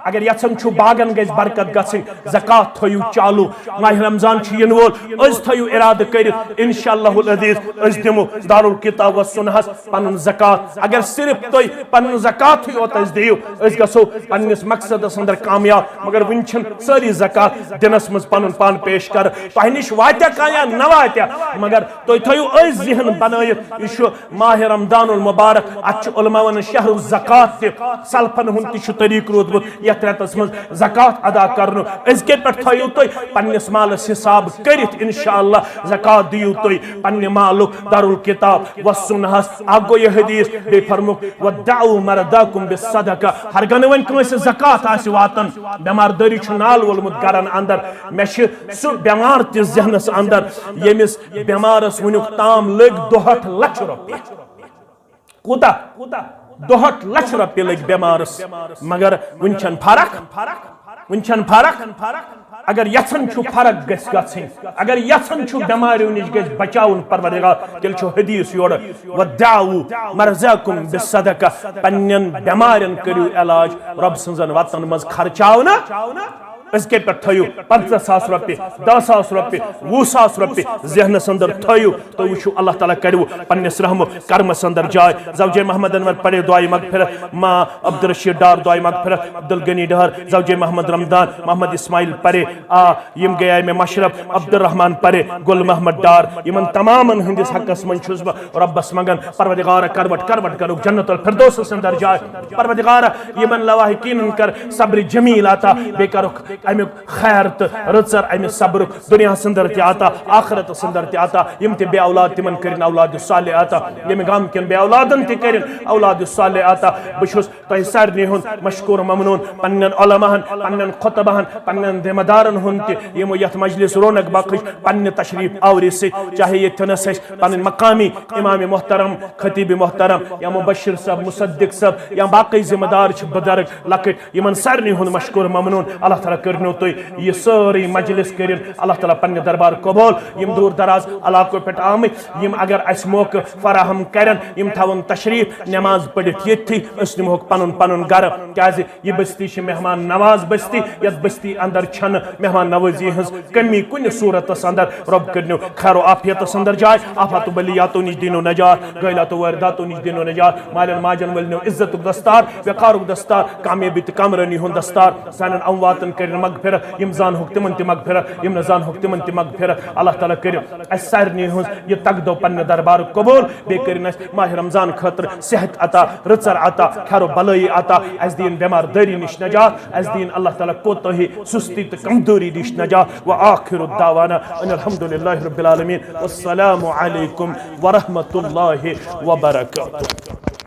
اگر یژھان چھو باغن گژھِ برکت گژھن زکات تھیو چالو ماہ رمضان ین وول از تھیو ارادہ کرت انشاءاللہ العزیز از دمو دارالکتاب و سنہس پنن زکات اگر صرف تھی پنن زکات یوت از دیو از گژھو پنس مقصدس اندر کامیاب مگر ون چھن ساری زکات دنس مز پنن پان پیش کر تہ نش واتیا کانٛہہ یا نہ واتیا مگر تھی تھیو از ذہن بنائت یہ ماہ رمضان المبارک ات علماء ون شہر الزکات تہ سلفن ہند تہ طریق روٗدمُت یتھ رٮ۪تس منٛز زکات ادا کرنُک أزکہِ پٮ۪ٹھ تھٲیِو تُہۍ پننِس مالس حساب کٔرِتھ انشاءاللہ زکات دِیِو تُہۍ پننہِ مالُک دارالکتاب و سنہس اکھ گوٚو یہِ حدیث بیٚیہِ فرموُکھ وَدَعُوا مَرْضَاكُمْ بِالصَّدَقَةِ ہرگاہ نہٕ وۄنۍ کٲنٛسہِ زکات آسہِ واتان بٮ۪مار دٲری چھُ نال وولمُت گرن اندر مےٚ چھِ سُہ بٮ۪مار تہِ ذہنس اندر ییٚمِس بٮ۪مارس وٕنیُک تام لٔگۍ 2.5 لچھ رۄپیہِ کوٗتاہ 2.5 لچھ رۄپیہِ لٔگۍ بٮ۪مارس مگر وٕنہِ چھنہٕ فرق اگر یژھان چھو فرق گژھِ گژھٕنۍ اگر یژھان چھو بٮ۪ماریو نِش گژھِ بچاوُن پروردگار تیٚلہِ چھُ حدیث یورٕ وَدَعُوا مَرْضَاكُمْ بِالصَّدَقَةِ پننٮ۪ن بٮ۪مارٮ۪ن کٔرِو علاج رۄب سٕنٛزن وتن منٛز خرچاونہٕ أزکے پٮ۪ٹھ تھٲیِو 50,000 رۄپیہِ 10,000 رۄپیہِ 20,000 رۄپیہِ ذہنس اندر تھٲیِو تُہۍ وٕچھِو اللہ تعالیٰ کریو پننِس رحمو کرمس اندر جاے زوجے محمد انور پڑے دعائے مغفرت ماں عبدالرشید ڈار دعائے مغفرت عبدالغنی ڈہر زوجے محمد رمضان محمد اسماعیل پرے یم گئے میں مشرف عبدالرحمان پرے گل محمد ڈار یمن تمامن ہندس حقس من چھس بہ ربس منگن پروردگار کروٹ کرو جنت الفردوس اندر جائے پروردگار یمن لواحقین کر صبر جمیل عطا بے کرک امیک خیر تو رچر امہ صبرک دنیا اندر تہ عطا آخرت اندر تہ عطا یم تہ بے اولاد تمن کرن اولاد صالح عطا یم گام کن بے اولادن تہ کرن اولاد صالح عطا بچھس تہ سارنی ہن مشکور ممنون پنن علماءن پنن خطبہن پنن ذمہ دارن ہن تہ یم یت مجلس رونق بخش پنہ تشریف آوری سے چاہے یہ تنس پنن مقامی امام محترم خطیب محترم یا مبشر صاحب مصدق صاحب یا باقی ذمہ دار چھ بزرگ لکٹ یمن سارنی ہن مشکور ممنون اللہ تعالیٰ کرنو تھی یہ ساری مجلس کرن اللہ تعالیٰ پنہ دربار قبول یم دور دراز علاقوں پہ آمت یم اگر اس موقع فراہم کرن یم تھون تشریف نماز پڑھت یتھی اس نموک پنن پنن گھر کیازِ یہ بستی چھ مہمان نواز بستی یت بستی اندر چھن مہمان نوازی ہز کمی کن صورتس اندر رب کرنو خیر و عافیتس اندر جائے آفات و بلیاتو نش دین و نجات غیلات و وارداتو نش دین و نجات مالن ماجن ولنو عزت دستار وقار دستار کامیابی تہ کامرانی ہن دستار سانن امواتن کرن مغفرت یم زان ہوک تمن تہ مغفرت یم نزان ہوک تمن تہ مغفرت اللہ تعالیٰ کرو اس سارنی ہن یہ تقدو پنہ دربار قبول بے کرن اس ماہ رمضان خاطر صحت عطا رچر عطا خیر و بلائی عطا اس دین بیمار داری نش نجات اس دین اللہ تعالیٰ کوتاہی سستی تہ کمزوری نش نجات وآخر الدعوانا ان الحمدللہ رب العالمین والسلام علیکم ورحمۃ اللہ وبرکاتہ.